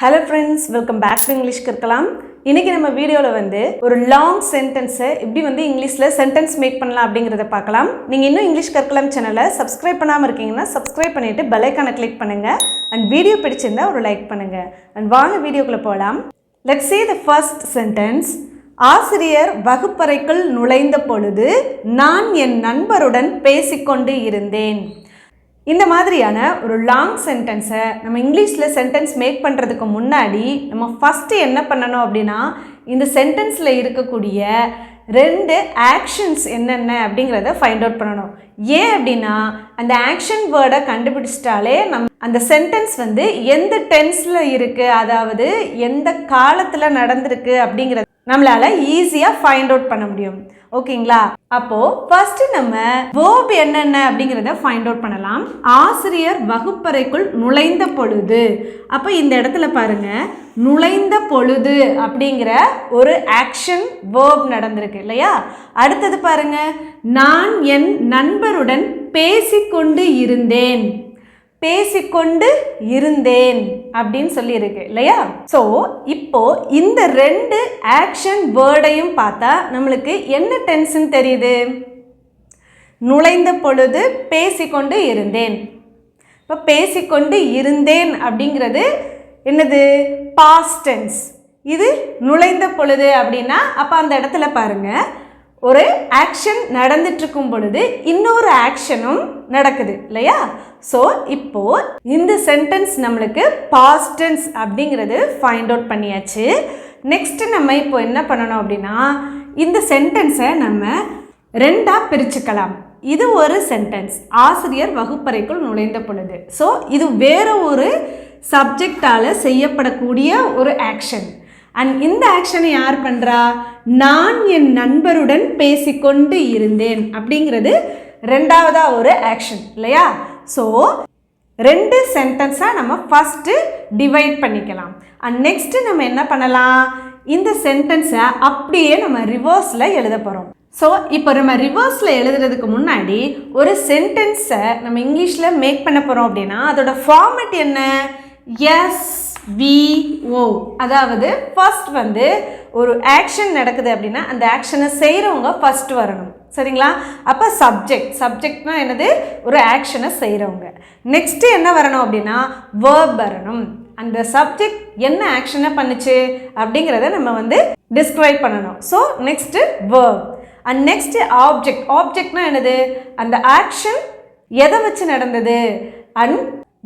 Hello friends, welcome back to English கற்கலாம். இன்னைக்கு நம்ம வீடியோல ஒரு லாங் சென்டென்ஸ் எப்படி இங்கிலீஷ்ல சென்டென்ஸ் மேக் பண்ணலாம் அப்படிங்கறத பார்க்கலாம். நீங்க இன்னும் இங்கிலீஷ் கற்கலாம் சேனலை சப்ஸ்கிரைப் பண்ணாம இருக்கீங்கன்னா சப்ஸ்கிரைப் பண்ணிட்டு பெல் ஐகானை கிளிக் பண்ணுங்க and வீடியோ பிடிச்சிருந்தா ஒரு லைக் பண்ணுங்க. and வாங்க வீடியோக்குள்ள போலாம். Let's see the first sentence. ஆசிரியர் வகுப்பறைக்குள் நுழைந்த பொழுது நான் என் நண்பருடன் பேசிக்கொண்டு இருந்தேன். இந்த மாதிரியான ஒரு லாங் சென்டென்ஸை நம்ம இங்கிலீஷில் சென்டென்ஸ் மேக் பண்ணுறதுக்கு முன்னாடி நம்ம ஃபஸ்ட்டு என்ன பண்ணணும் அப்படின்னா இந்த சென்டென்ஸில் இருக்கக்கூடிய ரெண்டு ஆக்ஷன்ஸ் என்னென்ன அப்படிங்கிறத ஃபைண்ட் அவுட் பண்ணணும். ஏன் அப்படின்னா அந்த ஆக்ஷன் வேர்டை கண்டுபிடிச்சிட்டாலே அந்த சென்டென்ஸ் எந்த டென்ஸில் இருக்குது, அதாவது எந்த காலத்தில் நடந்திருக்கு அப்படிங்கிறது நம்மளால ஈஸியாக ஃபைண்ட் அவுட் பண்ண முடியும். ஓகேங்களா? அப்போ ஃபர்ஸ்ட் நம்ம வேர்ப் என்னென்ன அப்படிங்கிறத ஃபைண்ட் அவுட் பண்ணலாம். ஆசிரியர் வகுப்பறைக்குள் நுழைந்த பொழுது, அப்போ இந்த இடத்துல பாருங்க நுழைந்த பொழுது அப்படிங்கிற ஒரு ஆக்ஷன் வேர்ப் நடந்திருக்கு இல்லையா? அடுத்தது பாருங்க நான் என் நண்பருடன் பேசிக்கொண்டு இருந்தேன், பேசிக்கொண்டு இருந்தேன் அப்படின்னு சொல்லியிருக்கு இல்லையா? ஸோ இப்போ இந்த ரெண்டு ஆக்ஷன் வேர்டையும் பார்த்தா நம்மளுக்கு என்ன டென்ஸ்ன்னு தெரியுது? நுழைந்த பொழுது பேசிக்கொண்டு இருந்தேன். இப்போ பேசிக்கொண்டு இருந்தேன் அப்படிங்கிறது என்னது? Past tense. இது நுழைந்த பொழுது அப்படின்னா அப்போ அந்த இடத்துல பாருங்க ஒரு ஆக்ஷன் நடந்துட்டு இருக்கும் பொழுது இன்னொரு ஆக்ஷனும் நடக்குது இல்லையா? ஸோ இப்போ இந்த சென்டென்ஸ் நம்மளுக்கு பாஸ்ட் டென்ஸ் அப்படிங்கிறது ஃபைண்ட் அவுட் பண்ணியாச்சு. நெக்ஸ்ட் நம்ம இப்போ என்ன பண்ணணும் அப்படின்னா இந்த சென்டென்ஸை நம்ம ரெண்டாக பிரிச்சுக்கலாம். இது ஒரு சென்டென்ஸ், ஆசிரியர் வகுப்பறைக்குள் நுழைந்த பொழுது. ஸோ இது வேற ஒரு சப்ஜெக்டால் செய்யப்படக்கூடிய ஒரு ஆக்ஷன். அண்ட் இந்த ஆக்ஷனை யார் பண்ணுறா? நான் என் நண்பருடன் பேசிக்கொண்டு இருந்தேன் அப்படிங்கிறது ரெண்டாவதாக ஒரு ஆக்ஷன் இல்லையா? ஸோ ரெண்டு சென்டென்ஸாக நம்ம ஃபஸ்ட்டு டிவைட் பண்ணிக்கலாம். அண்ட் நெக்ஸ்ட்டு நம்ம என்ன பண்ணலாம்? இந்த சென்டென்ஸை அப்படியே நம்ம ரிவர்ஸில் எழுத போகிறோம். ஸோ இப்போ நம்ம ரிவர்ஸில் எழுதுறதுக்கு முன்னாடி ஒரு சென்டென்ஸை நம்ம இங்கிலீஷில் மேக் பண்ண போகிறோம் அப்படின்னா அதோட ஃபார்மேட் என்ன? SVO. அதாவது ஃபர்ஸ்ட் ஒரு ஆக்ஷன் நடக்குது அப்படின்னா அந்த ஆக்ஷனை செய்கிறவங்க ஃபர்ஸ்ட் வரணும். சரிங்களா? அப்போ சப்ஜெக்ட்னா என்னது? ஒரு ஆக்ஷனை செய்கிறவங்க. நெக்ஸ்ட்டு என்ன வரணும் அப்படின்னா வேர்ப் வரணும். அந்த சப்ஜெக்ட் என்ன ஆக்ஷனை பண்ணுச்சு அப்படிங்கிறத நம்ம டிஸ்கிரைப் பண்ணணும். So next verb and next ஆப்ஜெக்ட்னா என்னது? அந்த ஆக்ஷன் எதை வச்சு நடந்தது அண்ட்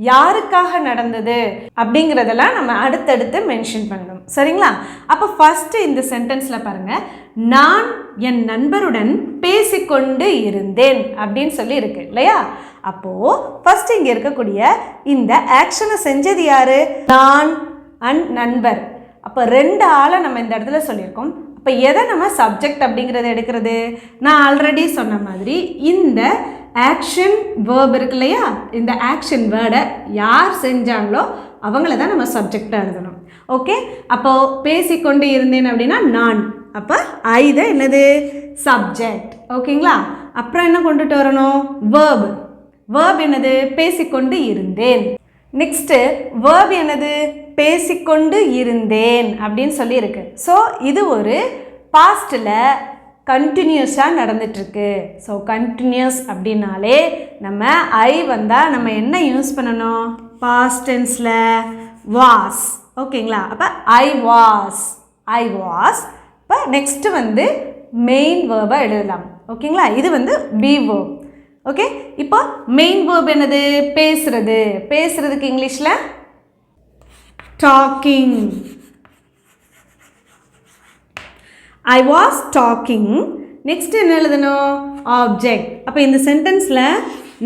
யாருக்காக நடந்தது அப்படிங்கிறதெல்லாம் நம்ம அடுத்தடுத்து மென்ஷன் பண்ணணும். சரிங்களா? அப்போ ஃபஸ்ட்டு இந்த சென்டென்ஸில் பாருங்கள் நான் என் நண்பருடன் பேசிக்கொண்டு இருந்தேன் அப்படின்னு சொல்லி இருக்கு இல்லையா? அப்போது ஃபஸ்ட்டு இங்கே இருக்கக்கூடிய இந்த ஆக்ஷனை செஞ்சது யார்? நான் அண்ட் நண்பர். அப்போ ரெண்டு ஆளை நம்ம இந்த இடத்துல சொல்லியிருக்கோம். இப்போ எதை நம்ம சப்ஜெக்ட் அப்படிங்கிறத எடுக்கிறது? நான் ஆல்ரெடி சொன்ன மாதிரி இந்த ஆக்ஷன் வேர்ப் இருக்கு இல்லையா? இந்த ஆக்ஷன் வேர்டை யார் செஞ்சாங்களோ அவங்கள தான் நம்ம சப்ஜெக்டாக எழுதணும். ஓகே? அப்போது பேசிக்கொண்டு இருந்தேன் அப்படின்னா நான், அப்போ ஐ தான் என்னது? சப்ஜெக்ட். ஓகேங்களா? அப்புறம் என்ன கொண்டுட்டு வரணும்? வேர்ப் என்னது? பேசிக்கொண்டு இருந்தேன். நெக்ஸ்ட்டு வேர்ப் என்னது? பேசிக்கொண்டு இருந்தேன் அப்படின்னு சொல்லியிருக்கு. ஸோ இது ஒரு பாஸ்டில் கண்டினியூஸாக நடந்துட்டுருக்கு. ஸோ கண்டினியூஸ் அப்படின்னாலே நம்ம ஐ வந்தால் நம்ம என்ன யூஸ் பண்ணணும்? பாஸ்ட் டென்ஸில் வாஸ். ஓகேங்களா? அப்போ ஐ வாஸ். இப்போ நெக்ஸ்ட்டு மெயின் வேர்பை எழுதலாம். ஓகேங்களா? இது பி வேர்ப். ஓகே? இப்போ மெயின் வேர்ப் என்னது? பேசுறதுக்கு இங்கிலீஷில் talking. I was talking. Next என்ன எழுதணும்? ஆப்ஜெக்ட். அப்போ இந்த சென்டென்ஸில்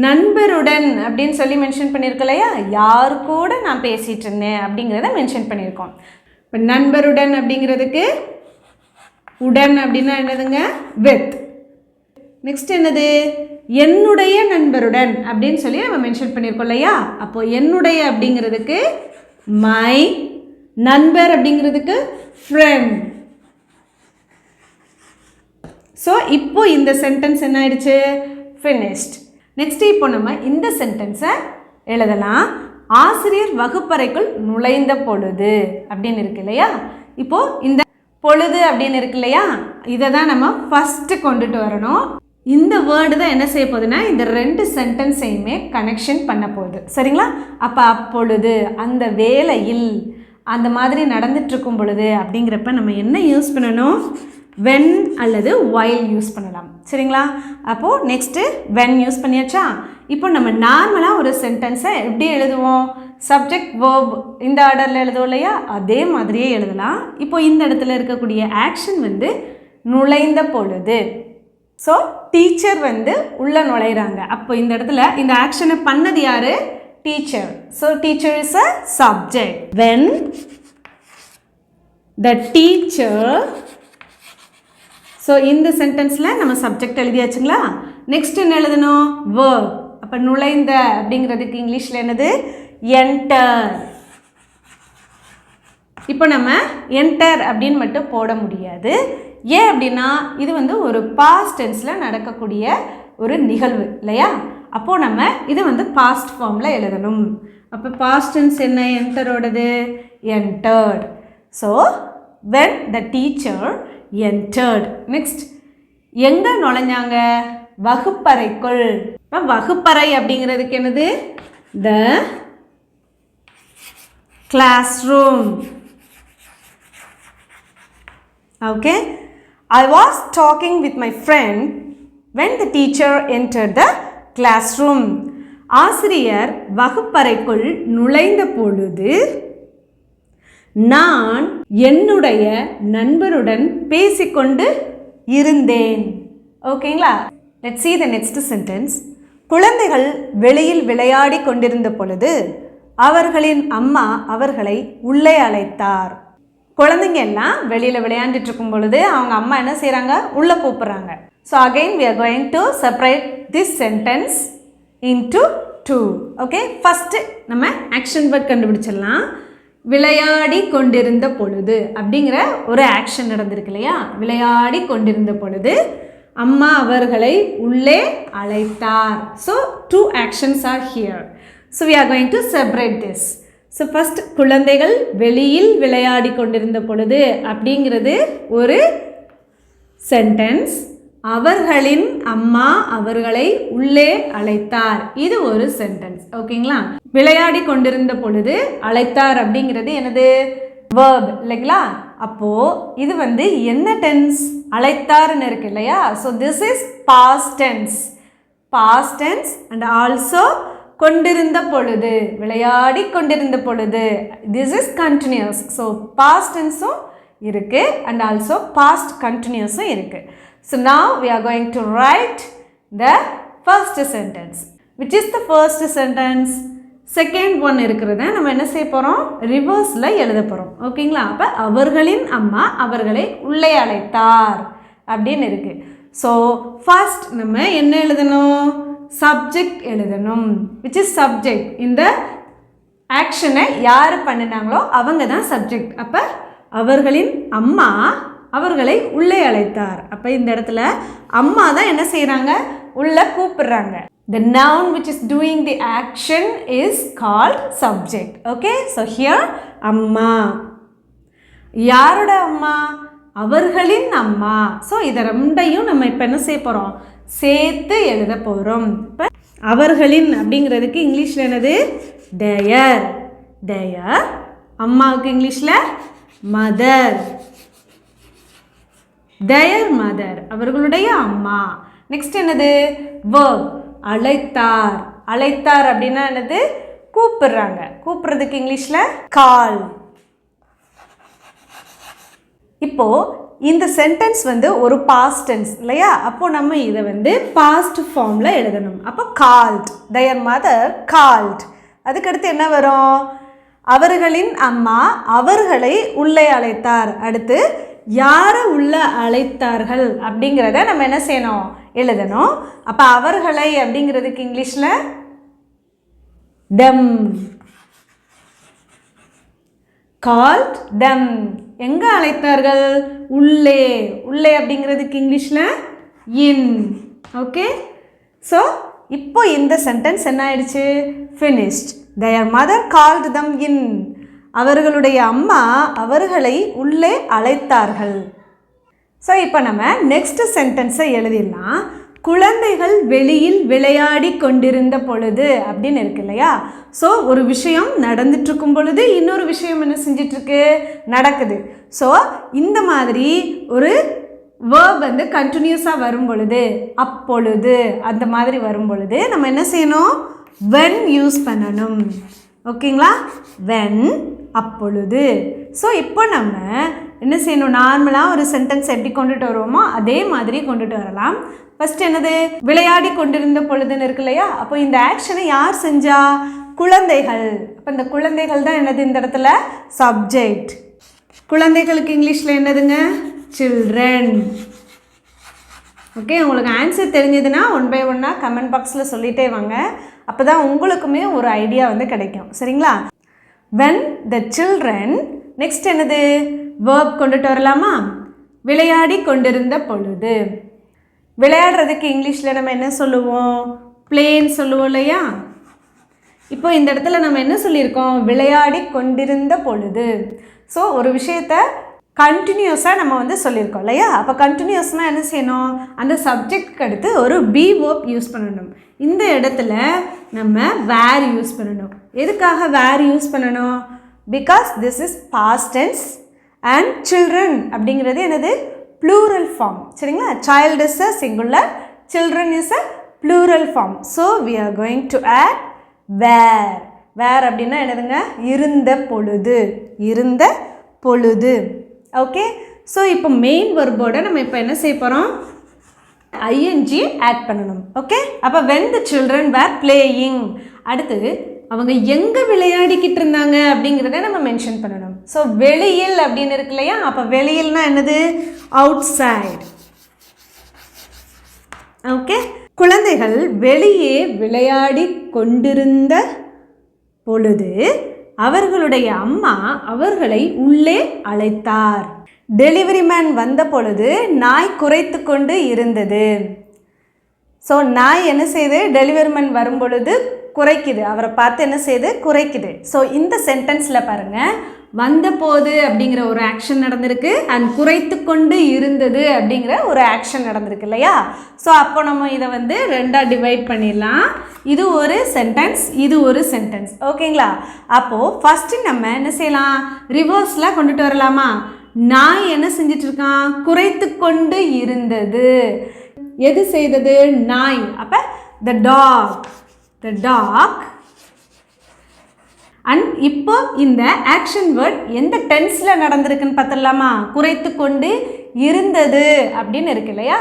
நண்பருடன் அப்படின்னு சொல்லி மென்ஷன் பண்ணியிருக்கோம் இல்லையா? யார் கூட நான் பேசிகிட்டு இருந்தேன் அப்படிங்கிறத மென்ஷன் பண்ணியிருக்கோம். இப்போ நண்பருடன் அப்படிங்கிறதுக்கு உடன் அப்படின்னா என்னதுங்க? வித். நெக்ஸ்ட் என்னது? என்னுடைய நண்பருடன் அப்படின்னு சொல்லி நம்ம மென்ஷன் பண்ணியிருக்கோம் இல்லையா? அப்போது என்னுடைய அப்படிங்கிறதுக்கு மை, நண்பர் அப்படிங்கிறதுக்கு ஃப்ரெண்ட். ஸோ இப்போ இந்த சென்டென்ஸ் என்ன ஆயிடுச்சு? ஃபினிஷ்ட். நெக்ஸ்ட் இப்போ நம்ம இந்த சென்டென்ஸை எழுதலாம். ஆசிரியர் வகுப்பறைக்குள் நுழைந்த பொழுது அப்படின்னு இருக்கு இல்லையா. இப்போது இந்த பொழுது அப்படின்னு இருக்கு இல்லையா, இதை தான் நம்ம ஃபஸ்ட்டு கொண்டுட்டு வரணும். இந்த வேர்டு தான் என்ன செய்ய போகுதுன்னா இந்த ரெண்டு சென்டென்ஸையுமே கனெக்ஷன் பண்ண போகுது. சரிங்களா? அப்போ அப்பொழுது, அந்த வேளையில், அந்த மாதிரி நடந்துட்டுருக்கும் பொழுது அப்படிங்கிறப்ப நம்ம என்ன யூஸ் பண்ணணும்? வென் அல்லது while யூஸ் பண்ணலாம். சரிங்களா? அப்போது நெக்ஸ்ட்டு வென் யூஸ் பண்ணியாச்சா. இப்போ நம்ம நார்மலாக ஒரு சென்டென்ஸை எப்படி எழுதுவோம்? சப்ஜெக்ட் வேர்ப் இந்த ஆர்டரில் எழுதுவோம் இல்லையா, அதே மாதிரியே எழுதலாம். இப்போ இந்த இடத்துல இருக்கக்கூடிய ஆக்ஷன் வந்து நுழைந்த பொழுது. ஸோ டீச்சர் வந்து உள்ளே நுழைகிறாங்க. அப்போ இந்த இடத்துல இந்த ஆக்ஷனை பண்ணது யார்? Teacher. So teacher is a subject. When the teacher. So இந்த சென்டென்ஸில் நம்ம சப்ஜெக்ட் எழுதியாச்சுங்களா. நெக்ஸ்ட் என்ன எழுதணும்? வேர்ப். அப்போ நுழைந்த அப்படிங்கிறதுக்கு இங்கிலீஷில் என்னது? என்டர். இப்போ நம்ம என்டர் அப்படின்னு மட்டும் போட முடியாது. ஏன் அப்படின்னா இது வந்து ஒரு பாஸ்ட் டென்ஸில் நடக்கக்கூடிய ஒரு நிகழ்வு இல்லையா. அப்போது நம்ம இதை வந்து பாஸ்ட் ஃபார்மில் எழுதணும். அப்போ பாஸ்ட் டென்ஸ் என்ன? என்டரோடது entered. So when the teacher entered. Next எங்கே நுழைஞ்சாங்க? வகுப்பறைக்குள். இப்போ வகுப்பறை அப்படிங்கிறதுக்கு என்னது? த classroom. Okay, I was talking with my friend when the teacher entered the classroom. ஆசிரியர் வகுப்பறைக்குள் நுழைந்த பொழுது நான் என்னுடைய நண்பருடன் பேசிக்கொண்டு இருந்தேன். ஓகேங்களா? let's see the next sentence. குழந்தைகள் வெளியில் விளையாடி கொண்டிருந்த பொழுது அவர்களின் அம்மா அவர்களை உள்ளே அழைத்தார். குழந்தைங்க எல்லாம் வெளியில் விளையாண்டுட்டு இருக்கும் பொழுது அவங்க அம்மா என்ன செய்கிறாங்க? உள்ளே கூப்பிட்றாங்க. So again we are going to separate this sentence into two. Okay, first நம்ம ஆக்ஷன் வேர்ட் கண்டுபிடிச்சிடலாம். விளையாடி கொண்டிருந்த பொழுது அப்படிங்கிற ஒரு ஆக்ஷன் நடந்திருக்கு இல்லையா. விளையாடி கொண்டிருந்த பொழுது அம்மா அவர்களை உள்ளே அழைத்தார். So two actions are here. So we are going to separate this. So first குழந்தைகள் வெளியில் விளையாடி கொண்டிருந்த பொழுது அப்படிங்கிறது ஒரு சென்டென்ஸ். அவர்களின் அம்மா அவர்களை உள்ளே அழைத்தார், இது ஒரு சென்டென்ஸ். ஓகேங்களா? விளையாடி கொண்டிருந்த பொழுது அழைத்தார் அப்படிங்கிறது என்னது? வேர்ப் இல்லைங்களா. அப்போது இது வந்து என்ன டென்ஸ்? அழைத்தார்னு இருக்கு இல்லையா. So this is past tense. Past tense and also கொண்டிருந்த பொழுது, விளையாடி கொண்டிருந்த பொழுது, this is continuous. So past டென்ஸும் இருக்குது அண்ட் ஆல்சோ பாஸ்ட் கண்டினியூஸும் இருக்குது. So now we are going to write the first sentence. Which is the first sentence? Second one இருக்கிறத நம்ம என்ன செய்ய போகிறோம்? ரிவர்ஸில் எழுத போகிறோம். ஓகேங்களா? அப்போ அவர்களின் அம்மா அவர்களை உள்ளே அழைத்தார் அப்படின்னு இருக்குது. ஸோ ஃபர்ஸ்ட் நம்ம என்ன எழுதணும்? சப்ஜெக்ட் எழுதணும். Which is subject. இந்த ஆக்ஷனை யார் பண்ணினாங்களோ அவங்க தான் சப்ஜெக்ட். அப்போ அவர்களின் அம்மா அவர்களை உள்ளே அழைத்தார். அப்போ இந்த இடத்துல அம்மா தான் என்ன செய்கிறாங்க? உள்ளே கூப்பிடுறாங்க. The noun which is doing the action is called subject. Okay, so here அம்மா. யாரோட அம்மா? அவர்களின் அம்மா. ஸோ இதை ரெண்டையும் நம்ம இப்போ என்ன செய்ய போகிறோம்? சேர்த்து எழுத போகிறோம். இப்போ அவர்களின் அப்படிங்கிறதுக்கு இங்கிலீஷில் என்னது? their. their. அம்மாவுக்கு இங்கிலீஷில் மதர். their mother, அவர்களுடைய அம்மா. நெக்ஸ்ட் என்னது? verb. அழைத்தார். அழைத்தார் அப்படின்னா என்னது? கூப்பிடுறாங்க. கூப்பிடுறதுக்கு இங்கிலீஷில் கால். இப்போ இந்த சென்டென்ஸ் வந்து ஒரு பாஸ்ட் டென்ஸ் இல்லையா. அப்போது நம்ம இதை வந்து பாஸ்ட் ஃபார்மில் எழுதணும். அப்போ கால்ட். their mother called. அதுக்கடுத்து என்ன வரும்? அவர்களின் அம்மா அவர்களை உள்ளே அழைத்தார். அடுத்து யாரை உள்ள அழைத்தார்கள் அப்படிங்கிறத நம்ம என்ன செய்யணும்? எழுதணும். அப்போ அவர்களை அப்படிங்கிறதுக்கு இங்கிலீஷில் them. called them. எங்கே அழைத்தார்கள்? உள்ளே. உள்ளே அப்படிங்கிறதுக்கு இங்கிலீஷில் in. ஓகே, ஸோ இப்போ இந்த சென்டென்ஸ் என்ன ஆயிடுச்சு? finished. their mother called them in. அவர்களுடைய அம்மா அவர்களை உள்ளே அழைத்தார்கள். ஸோ இப்போ நம்ம நெக்ஸ்ட் சென்டென்ஸை எழுதிடலாம். குழந்தைகள் வெளியில் விளையாடி கொண்டிருந்த பொழுது அப்படின்னு இருக்கு இல்லையா? ஸோ ஒரு விஷயம் நடந்துட்டுருக்கும் பொழுது இன்னொரு விஷயம் என்ன செஞ்சிட்ருக்கு, நடக்குது. ஸோ இந்த மாதிரி ஒரு வேர்ப் வந்து கண்டினியூஸாக வரும் பொழுது, அப்பொழுது அந்த மாதிரி வரும் பொழுது நம்ம என்ன செய்யணும், வென் யூஸ் பண்ணணும். ஓகேங்களா? வென், அப்பொழுது. ஸோ இப்போ நம்ம என்ன செய்யணும், நார்மலாக ஒரு சென்டென்ஸ் எப்படி கொண்டுட்டு வருவோமோ அதே மாதிரி கொண்டுட்டு வரலாம். ஃபஸ்ட் என்னது, விளையாடி கொண்டிருந்த பொழுதுன்னு இருக்கு இல்லையா? அப்போ இந்த ஆக்ஷனை யார் செஞ்சா, குழந்தைகள். அப்போ இந்த குழந்தைகள் தான் என்னது இந்த இடத்துல சப்ஜெக்ட். குழந்தைகளுக்கு இங்கிலீஷில் என்னதுங்க, சில்ட்ரன். ஓகே, உங்களுக்கு ஆன்சர் தெரிஞ்சதுன்னா 1 by 1 கமெண்ட் பாக்ஸில் சொல்லிகிட்டே வாங்க. அப்போ தான் உங்களுக்குமே ஒரு ஐடியா வந்து கிடைக்கும். சரிங்களா? When the children. நெக்ஸ்ட் என்னது, வேர்ப் கொண்டுட்டு வரலாமா? விளையாடி கொண்டிருந்த பொழுது. விளையாடுறதுக்கு இங்கிலீஷில் நம்ம என்ன சொல்லுவோம், பிளேன்னு சொல்லுவோம் இல்லையா? இப்போ இந்த இடத்துல நம்ம என்ன சொல்லியிருக்கோம், விளையாடி கொண்டிருந்த பொழுது. ஸோ ஒரு விஷயத்தை கண்டினியூஸாக நம்ம வந்து சொல்லியிருக்கோம் இல்லையா? அப்போ கண்டினியூஸ்னால் என்ன செய்யணும், அந்த சப்ஜெக்ட்க்கு அடுத்து ஒரு பி வேர்ப் யூஸ் பண்ணணும். இந்த இடத்துல நம்ம வேர் யூஸ் பண்ணணும். எதுக்காக வேர் யூஸ் பண்ணணும், because this is past tense and children அப்படிங்கிறது என்னது, ப்ளூரல் ஃபார்ம். சரிங்களா? Child is a singular, children is a plural form. So we are going to add were. Were அப்படின்னா என்னதுங்க, இருந்த பொழுது, இருந்த பொழுது. ஓகே, ஸோ இப்போ மெயின் வெர்போட நம்ம இப்போ என்ன செய்ய போகிறோம், ஐஎன்ஜி ஆட் பண்ணணும். ஓகே, அப்போ when the children were playing. அடுத்து அவங்க எங்கே விளையாடிக்கிட்டு இருந்தாங்க அப்படிங்கிறத நம்ம மென்ஷன் பண்ணணும். ஸோ வெளியில் அப்படின்னு இருக்கு இல்லையா? அப்போ வெளியில்னா என்னது, அவுட் சைட். ஓகே, குழந்தைகள் வெளியே விளையாடி கொண்டிருந்த பொழுது அவர்களுடைய அம்மா அவர்களை உள்ளே அழைத்தார். டெலிவரி மேன் வந்த பொழுது நாய் குரைத்து கொண்டு இருந்தது. ஸோ நாய் என்ன செய்யுது, டெலிவரி மேன் வரும் பொழுது குறைக்குது, அவரை பார்த்து என்ன செய்யுது, குறைக்குது. ஸோ இந்த சென்டென்ஸில் பாருங்கள், வந்தபோது அப்படிங்கிற ஒரு ஆக்ஷன் நடந்திருக்கு அண்ட் குறைத்து கொண்டு இருந்தது அப்படிங்கிற ஒரு ஆக்ஷன் நடந்திருக்கு இல்லையா? ஸோ அப்போ நம்ம இதை வந்து 2ஆக டிவைட் பண்ணிடலாம். இது ஒரு சென்டென்ஸ், இது ஒரு சென்டென்ஸ். ஓகேங்களா? அப்போது ஃபஸ்ட்டு நம்ம என்ன செய்யலாம், ரிவர்ஸில் கொண்டுட்டு வரலாமா? நாய் என்ன செஞ்சிட்ருக்கான், குறைத்து கொண்டு இருந்தது. எது செய்தது, நாய். அப்போ the dog. அண்ட் இப்போ இந்த ஆக்ஷன் வேர்ட் எந்த டென்ஸில் நடந்திருக்குன்னு பார்த்துடலாமா? குறைத்து கொண்டு இருந்தது அப்படின்னு இருக்கு இல்லையா?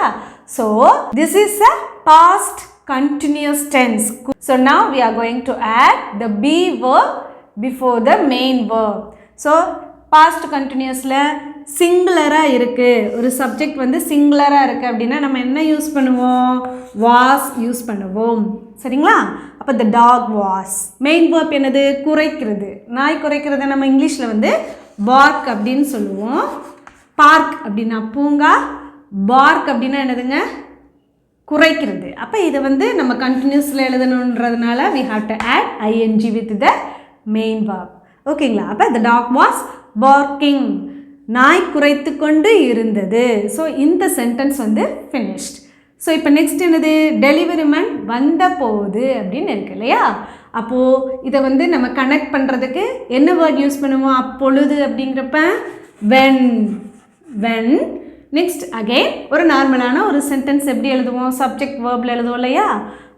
So this is a past continuous tense. So now we are going to add the be verb before the main verb. So past கண்டினியூஸில் சிங்குலராக இருக்குது, ஒரு சப்ஜெக்ட் வந்து சிங்குலராக இருக்குது அப்படின்னா நம்ம என்ன யூஸ் பண்ணுவோம், வாஸ் யூஸ் பண்ணுவோம். சரிங்களா? அப்போ the dog was. Main verb என்னது, குறைக்கிறது. நாய் குறைக்கிறத நம்ம இங்கிலீஷில் வந்து bark அப்படின்னு சொல்லுவோம். பார்க் அப்படின்னா பூங்கா, பார்க் அப்படின்னா என்னதுங்க, குறைக்கிறது. அப்போ இதை வந்து நம்ம கண்டினியூஸில் எழுதணுன்றதுனால we have to add ing with the main verb. ஓகேங்களா? அப்போ the dog was barking. நாய் குறைத்து கொண்டு இருந்தது. ஸோ இந்த சென்டென்ஸ் வந்து finished. ஸோ இப்போ நெக்ஸ்ட் என்னது, டெலிவரி மேன் வந்த போது அப்படின்னு இருக்கு இல்லையா? அப்போது இதை வந்து நம்ம கனெக்ட் பண்ணுறதுக்கு என்ன வேர்ட் யூஸ் பண்ணுவோம், அப்பொழுது அப்படிங்கிறப்ப வென். நெக்ஸ்ட் அகெயின் ஒரு நார்மலான ஒரு சென்டென்ஸ் எப்படி எழுதுவோம், சப்ஜெக்ட் வேர்பில் எழுதுவோம் இல்லையா?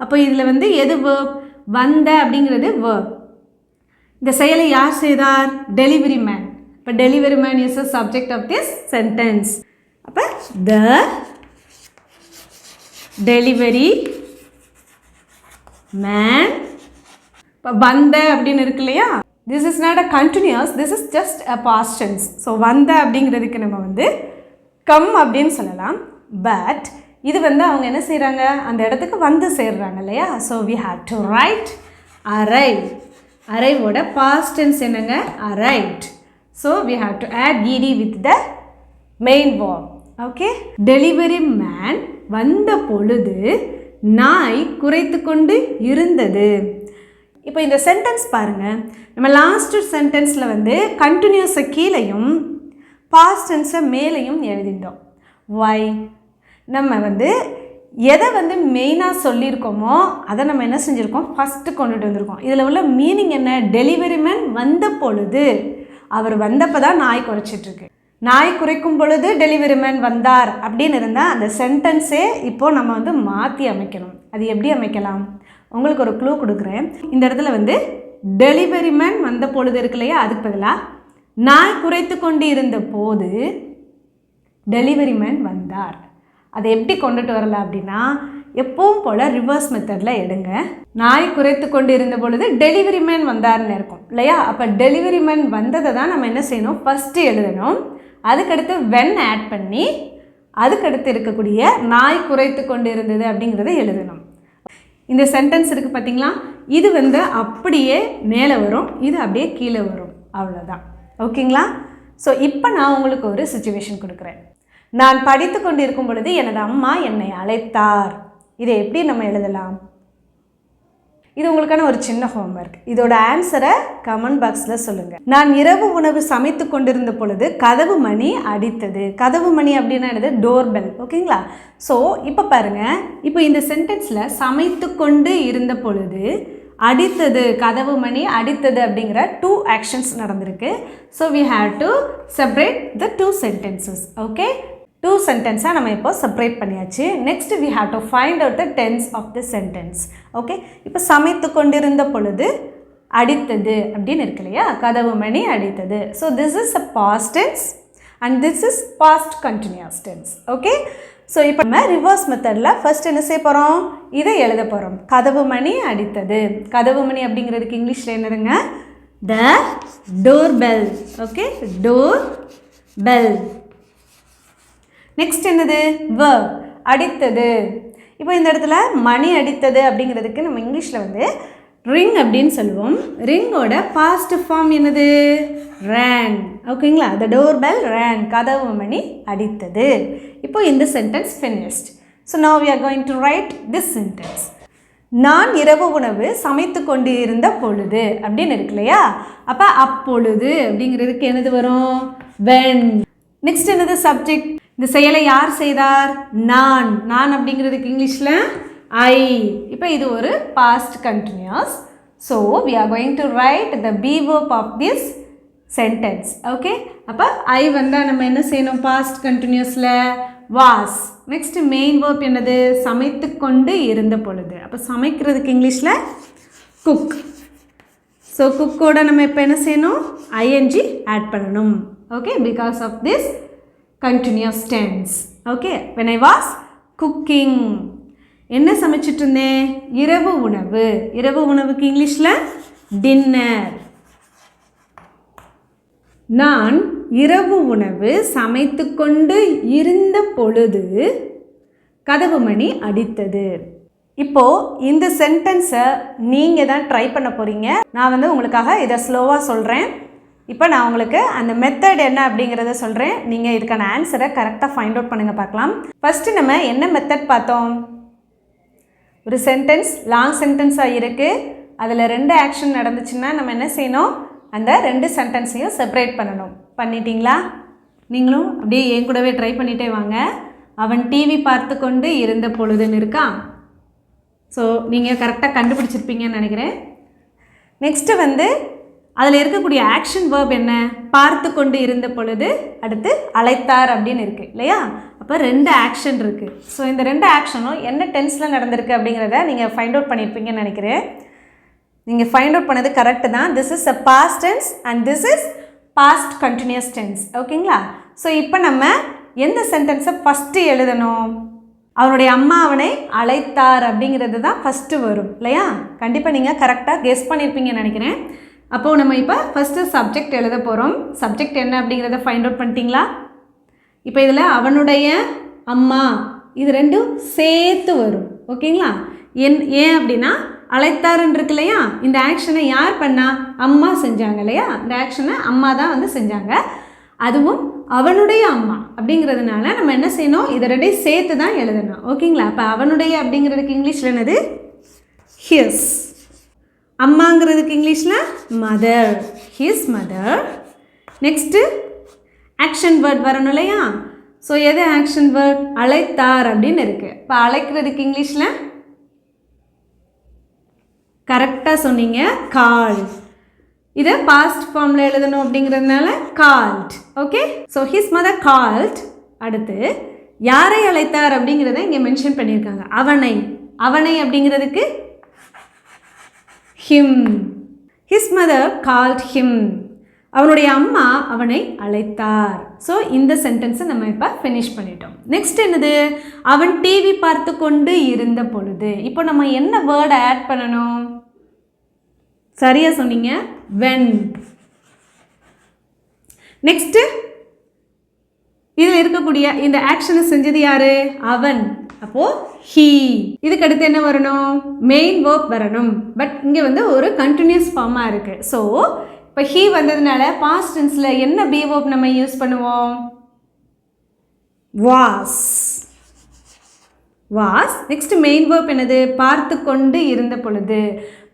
அப்போ இதில் வந்து எது வேர்ப், வந்த அப்படிங்கிறது வேர்ப். இந்த செயலை யார் செய்தார், டெலிவரி மேன். இப்போ delivery man is a subject of this sentence. அப்போ த டெலிவரி மேன். இப்போ வந்த அப்படின்னு இருக்கு இல்லையா? This is not a continuous, this is just a past tense. So வந்த அப்படிங்கிறதுக்கு நம்ம வந்து கம் அப்படின்னு சொல்லலாம். பட் இது வந்து அவங்க என்ன செய்கிறாங்க, அந்த இடத்துக்கு வந்து சேர்றாங்க இல்லையா? So we have to write arrive. அரைவோட பாஸ்ட் டென்ஸ் என்னங்க, arrived. So we have to add ed with the main verb. Okay, delivery man வந்த பொழுது நாய் குறைத்து கொண்டு இருந்தது. இப்போ இந்த சென்டென்ஸ் பாருங்கள், நம்ம லாஸ்ட் சென்டென்ஸில் வந்து கண்டினியூஸை கீழையும் பாஸ்ட் டென்ஸை மேலேயும் எழுதிட்டோம். வை நம்ம வந்து எதை வந்து மெயினாக சொல்லியிருக்கோமோ அதை நம்ம என்ன செஞ்சுருக்கோம், ஃபஸ்ட்டு கொண்டுட்டு வந்திருக்கோம். இதில் உள்ள மீனிங் என்ன, டெலிவரி மேன் வந்த பொழுது, அவர் வந்தப்போ தான் நாய் குறைச்சிட்ருக்கு. நாய் குறைக்கும் பொழுது டெலிவரி மேன் வந்தார் அப்படின்னு இருந்தால் அந்த சென்டென்ஸே இப்போது நம்ம வந்து மாற்றி அமைக்கணும். அது எப்படி அமைக்கலாம், உங்களுக்கு ஒரு க்ளூ கொடுக்குறேன். இந்த இடத்துல வந்து டெலிவரி மேன் வந்த பொழுது இருக்கு இல்லையா, அதுக்கு பதிலாக நாய் குறைத்து கொண்டு இருந்த போது டெலிவரி மேன் வந்தார். அதை எப்படி கொண்டுட்டு வரலாம் அப்படின்னா, எப்பவும் போல் ரிவர்ஸ் மெத்தடில் எடுங்க. நாய் குறைத்து கொண்டு இருந்த பொழுது டெலிவரி மேன் வந்தார்னு இருக்கும் இல்லையா. அப்போ டெலிவரி மேன் வந்ததை தான் நம்ம என்ன செய்யணும், ஃபஸ்ட்டு எழுதணும். அதுக்கடுத்து வென் ஆட் பண்ணி அதுக்கடுத்து இருக்கக்கூடிய நாய் குறைத்து கொண்டு இருந்தது அப்படிங்கிறத எழுதணும். இந்த சென்டென்ஸ் இருக்குது பார்த்தீங்களா, இது வந்து அப்படியே மேலே வரும், இது அப்படியே கீழே வரும், அவ்வளோதான். ஓகேங்களா. ஸோ இப்போ நான் உங்களுக்கு ஒரு சிச்சுவேஷன் கொடுக்குறேன். நான் படித்து கொண்டு இருக்கும் பொழுது எனது அம்மா என்னை அழைத்தார். இதை எப்படி நம்ம எழுதலாம், இது உங்களுக்கான ஒரு சின்ன ஹோம்ஒர்க். இதோட ஆன்சரை கமெண்ட் பாக்ஸில் சொல்லுங்கள். நான் இரவு உணவு சமைத்து கொண்டிருந்த பொழுது கதவு மணி அடித்தது. கதவு மணி அப்படின்னா என்னது, டோர் பெல். ஓகேங்களா. ஸோ இப்போ பாருங்கள், இப்போ இந்த சென்டென்ஸில் சமைத்து கொண்டு இருந்த பொழுது அடித்தது, கதவு மணி அடித்தது அப்படிங்கிற 2 ஆக்ஷன்ஸ் நடந்திருக்கு. So we have to separate the 2 sentences. Okay, 2 சென்டென்ஸாக நம்ம இப்போ செப்பரேட் பண்ணியாச்சு. Next we have to find out the tense of the sentence. Okay, இப்போ சமைத்து கொண்டிருந்த பொழுது அடித்தது அப்படின்னு இருக்கு இல்லையா, கதவு மணி அடித்தது. So this is a past tense and this is past continuous tense. Okay, so இப்போ நம்ம ரிவர்ஸ் மெத்தடில் ஃபர்ஸ்ட் என்ன செய்ய போகிறோம், இதை எழுத போகிறோம். கதவு மணி அடித்தது. கதவு மணி அப்படிங்கிறதுக்கு இங்கிலீஷில் என்னதுங்க, the door bell. Okay, door bell. Next என்னது, verb, அடித்தது. இப்போ இந்த இடத்துல மணி அடித்தது அப்படிங்கிறதுக்கு நம்ம இங்கிலீஷில் வந்து ரிங் அப்படின்னு சொல்லுவோம். ரிங்கோட பாஸ்ட் ஃபார்ம் என்னது, rang. ஓகேங்களா, the door bell rang, கதவு மணி அடித்தது. இப்போ இந்த sentence finished. So now we are going to write this sentence. நான் இரவு உணவு சமைத்து கொண்டு இருந்த பொழுது அப்படின்னு இருக்கு இல்லையா, அப்போ அப்பொழுது அப்படிங்கிறதுக்கு என்னது வரும், when. நெக்ஸ்ட் என்னது, சப்ஜெக்ட். இந்த செயலை யார் செய்தார், நான். நான் அப்படிங்கிறதுக்கு இங்கிலீஷில் I. இப்போ இது ஒரு past continuous. So we are going to write the be verb of this sentence. Okay, அப்போ I வந்தால் நம்ம என்ன செய்யணும், past continuousல was. Next main verb என்னது, சமைத்து கொண்டு இருந்த பொழுது. அப்போ சமைக்கிறதுக்கு இங்கிலீஷில் cook. ஸோ குக்கோட நம்ம இப்போ என்ன செய்யணும், ing ஆட் பண்ணணும். Okay, because of this continuous tense. Okay, when I was cooking, என்ன சமைச்சிட்டு இருந்தேன், இரவு உணவு. இரவு உணவுக்கு இங்கிலீஷில் டின்னர். நான் இரவு உணவு சமைத்து கொண்டு இருந்த பொழுது கதவு மணி அடித்தது. இப்போது இந்த சென்டென்ஸை நீங்கள் தான் ட்ரை பண்ண போகிறீங்க. நான் வந்து உங்களுக்காக இதை ஸ்லோவாக சொல்கிறேன். இப்போ நான் உங்களுக்கு அந்த மெத்தட் என்ன அப்படிங்கிறத சொல்கிறேன். நீங்கள் இதுக்கான ஆன்சரை கரெக்டாக ஃபைண்ட் அவுட் பண்ணுங்கள், பார்க்கலாம். ஃபஸ்ட்டு நம்ம என்ன மெத்தட் பார்த்தோம், ஒரு சென்டென்ஸ் லாங் சென்டென்ஸாக இருக்குது, அதில் 2 ஆக்ஷன் நடந்துச்சுன்னா நம்ம என்ன செய்யணும், அந்த 2 சென்டென்ஸையும் செப்பரேட் பண்ணணும். பண்ணிட்டீங்களா? நீங்களும் அப்படியே என் கூடவே ட்ரை பண்ணிகிட்டே வாங்க. அவன் டிவி பார்த்து கொண்டு இருந்த பொழுதுன்னு இருக்கான். ஸோ நீங்கள் கரெக்டாக கண்டுபிடிச்சிருப்பீங்கன்னு நினைக்கிறேன். நெக்ஸ்ட்டு வந்து அதில் இருக்கக்கூடிய ஆக்ஷன் வேர்ப் என்ன, பார்த்து கொண்டு இருந்த பொழுது அடுத்து அழைத்தார் அப்படின்னு இருக்குது இல்லையா. அப்போ 2 ஆக்ஷன் இருக்குது. ஸோ இந்த 2 ஆக்ஷனும் என்ன டென்ஸில் நடந்திருக்கு அப்படிங்கிறத நீங்கள் ஃபைண்ட் அவுட் பண்ணியிருப்பீங்கன்னு நினைக்கிறேன். நீங்கள் ஃபைண்ட் அவுட் பண்ணது கரெக்டு தான். This is a past tense and this is past continuous tense. ஓகேங்களா. ஸோ இப்போ நம்ம எந்த சென்டென்ஸை ஃபஸ்ட்டு எழுதணும், அவனுடைய அம்மா அவனை அழைத்தார் அப்படிங்கிறது தான் ஃபஸ்ட்டு வரும் இல்லையா. கண்டிப்பாக நீங்கள் கரெக்டாக கெஸ் பண்ணியிருப்பீங்கன்னு நினைக்கிறேன். அப்போது நம்ம இப்போ ஃபஸ்ட்டு சப்ஜெக்ட் எழுத போகிறோம். சப்ஜெக்ட் என்ன அப்படிங்கிறத ஃபைண்ட் அவுட் பண்ணிட்டீங்களா? இப்போ இதில் அவனுடைய அம்மா இது 2 சேர்த்து வரும். ஓகேங்களா. ஏன் அப்படின்னா அழைத்தாருன்னு இருக்கு இல்லையா, இந்த ஆக்ஷனை யார் பண்ணா, அம்மா செஞ்சாங்க இல்லையா. இந்த ஆக்ஷனை அம்மா தான் வந்து செஞ்சாங்க, அதுவும் அவனுடைய அம்மா அப்படிங்கிறதுனால நம்ம என்ன செய்யணும், இதை 2 சேர்த்து தான் எழுதணும். ஓகேங்களா. அப்போ அவனுடைய அப்படிங்கிறதுக்கு இங்கிலீஷில் என்னது, ஹிஸ். அம்மாங்கிறதுக்கு இங்கிலீஷில் mother, his mother. Next action word வரணும் இல்லையா? ஸோ எது ஆக்ஷன் வேர்ட்? அழைத்தார் அப்படின்னு இருக்குது. இப்போ அழைக்கிறதுக்கு இங்கிலீஷில் கரெக்டாக சொன்னீங்க, கால். இதை பாஸ்ட் ஃபார்மில் எழுதணும் அப்படிங்கிறதுனால called. Okay, so his mother called. அடுத்து யாரை அழைத்தார் அப்படிங்கிறத இங்கே மென்ஷன் பண்ணியிருக்காங்க. அவனை, அவனை அப்படிங்கிறதுக்கு him. His mother called him. அவனுடைய அம்மா அவனை அழைத்தார். ஸோ இந்த சென்டென்ஸை நம்ம இப்போ ஃபினிஷ் பண்ணிட்டோம். நெக்ஸ்ட் என்னது? அவன் டிவி பார்த்து கொண்டு இருந்த பொழுது. இப்போ நம்ம என்ன வேர்டை ஆட் பண்ணணும்? சரியாக சொன்னீங்க, when. நெக்ஸ்ட்டு இதில் இருக்கக்கூடிய இந்த ஆக்ஷனை செஞ்சது யாரு? அவன். அப்போது he. இதுக்கு அடுத்து என்ன வரணும்? மெயின் வேர்ப் வரணும். பட் இங்கே வந்து ஒரு கண்டினியூஸ் ஃபார்மாக இருக்குது. ஸோ இப்போ he வந்ததுனால பாஸ்ட் டென்ஸில் என்ன பி வேர்ப் நம்ம யூஸ் பண்ணுவோம்? was. was. Next main verb என்னது? பார்த்து கொண்டு இருந்த பொழுது.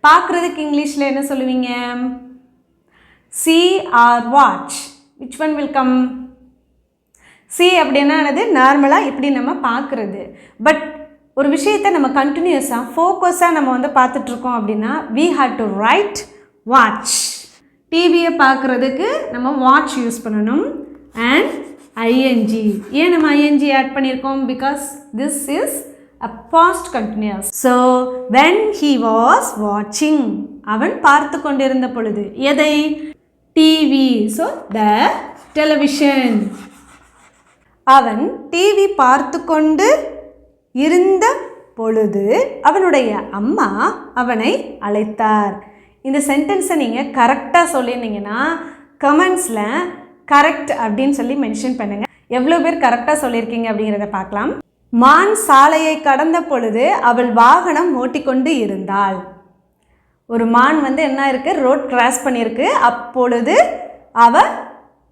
பார்க்குறதுக்கு இங்கிலீஷில் என்ன சொல்லுவீங்க? see or watch. which one will come? see அப்படின்னா என்னது? நார்மலாக இப்படி நம்ம பார்க்குறது. பட் ஒரு விஷயத்தை நம்ம கண்டினியூஸாக ஃபோக்கஸாக நம்ம வந்து பார்த்துட்ருக்கோம் அப்படின்னா we have to write watch. டிவியை பார்க்குறதுக்கு நம்ம வாட்ச் யூஸ் பண்ணணும். And ING. ஏன் நம்ம ஐஎன்ஜி ஆட் பண்ணியிருக்கோம்? Because this is a past continuous. So when he was watching, அவன் பார்த்து கொண்டிருந்த பொழுது. எதை? டிவி. So the television. அவன் டிவி பார்த்து கொண்டு இருந்த பொழுது அவனுடைய அம்மா அவனை அழைத்தார். இந்த சென்டென்ஸை நீங்கள் கரெக்டாக சொல்லியிருந்தீங்கன்னா கமெண்ட்ஸில் கரெக்ட் அப்படின்னு சொல்லி மென்ஷன் பண்ணுங்கள். எவ்வளோ பேர் கரெக்டாக சொல்லியிருக்கீங்க அப்படிங்கிறத பார்க்கலாம். மான் சாலையை கடந்த பொழுது அவள் வாகனம் ஓட்டிக்கொண்டு இருந்தாள். ஒரு மான் வந்து என்ன இருக்குது? ரோட் கிராஸ் பண்ணியிருக்கு. அப்பொழுது அவள்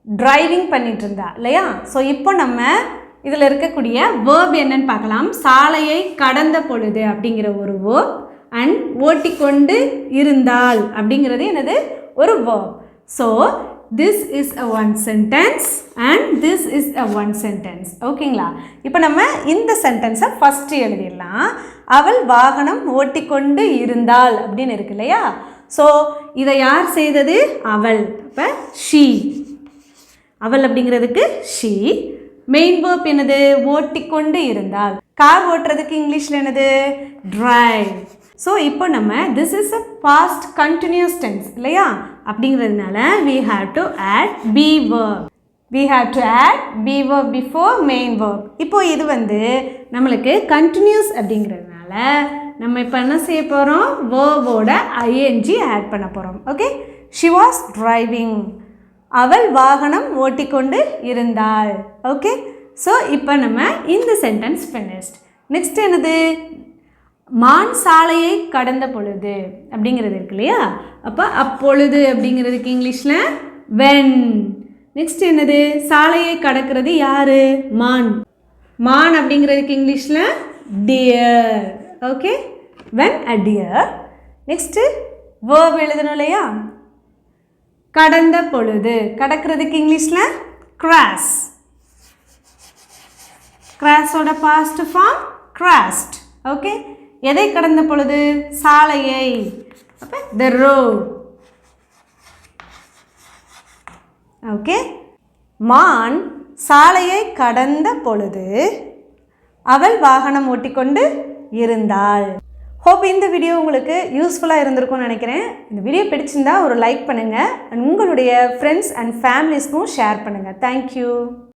டிரைவிங் பண்ணிட்டு இருந்தா இல்லையா? ஸோ இப்போ நம்ம இதில் இருக்கக்கூடிய வேர்ப் என்னன்னு பார்க்கலாம். சாலையை கடந்த பொழுது அப்படிங்கிற ஒரு வேர்ப் அண்ட் ஓட்டிக்கொண்டு இருந்தாள் அப்படிங்கிறது என்னது? ஒரு verb. So this is a one sentence and this is a one sentence. ஓகேங்களா? இப்போ நம்ம இந்த சென்டென்ஸை ஃபஸ்ட்டு எழுதிடலாம். அவள் வாகனம் ஓட்டிக்கொண்டு இருந்தாள் அப்படின்னு இருக்கு இல்லையா? ஸோ இதை யார் செய்தது? அவள். இப்போ she. அவள் அப்படிங்கிறதுக்கு she. மெயின் வேர்ப் என்னது? ஓட்டிக்கொண்டு இருந்தாள். கார் ஓட்டுறதுக்கு இங்கிலீஷில் என்னது? drive. ஸோ இப்போ நம்ம this is a past continuous tense இல்லையா? அப்படிங்கிறதுனால we have to add be verb. We have to add be verb before main verb. இப்போ இது வந்து நம்மளுக்கு continuous அப்படிங்கிறதுனால நம்ம இப்போ என்ன செய்ய போகிறோம்? verb-ஓட ing ஆட் பண்ண போகிறோம். Okay, she was driving. அவள் வாகனம் ஓட்டிக்கொண்டு இருந்தாள். ஓகே, ஸோ இப்போ நம்ம இந்த சென்டென்ஸ் finished. நெக்ஸ்ட் என்னது? மான் சாலையை கடந்த பொழுது அப்படிங்கிறது இருக்கு இல்லையா? அப்போ அப்பொழுது அப்படிங்கிறதுக்கு இங்கிலீஷில் when. நெக்ஸ்ட் என்னது? சாலையை கடக்கிறது யார்? மான். மான் அப்படிங்கிறதுக்கு இங்கிலீஷில் deer. Okay, when a deer. Next verb எழுதணும் இல்லையா? கடந்த பொழுது. கடக்கிறதுக்கு இங்கிலீஷில் cross. crossோட past form crossed. Okay, எதை கடந்த பொழுது? சாலையை. அப்போ the road. ஓகே, மான் சாலையை கடந்த பொழுது அவள் வாகனம் ஓட்டிக்கொண்டு இருந்தாள். ஹோப் இந்த வீடியோ உங்களுக்கு யூஸ்ஃபுல்லாக இருந்திருக்கும்னு நினைக்கிறேன். இந்த வீடியோ பிடிச்சிருந்தா ஒரு லைக் பண்ணுங்கள். உங்களுடைய ஃப்ரெண்ட்ஸ் அண்ட் ஃபேமிலிஸ்க்கும் ஷேர் பண்ணுங்கள். தேங்க்யூ.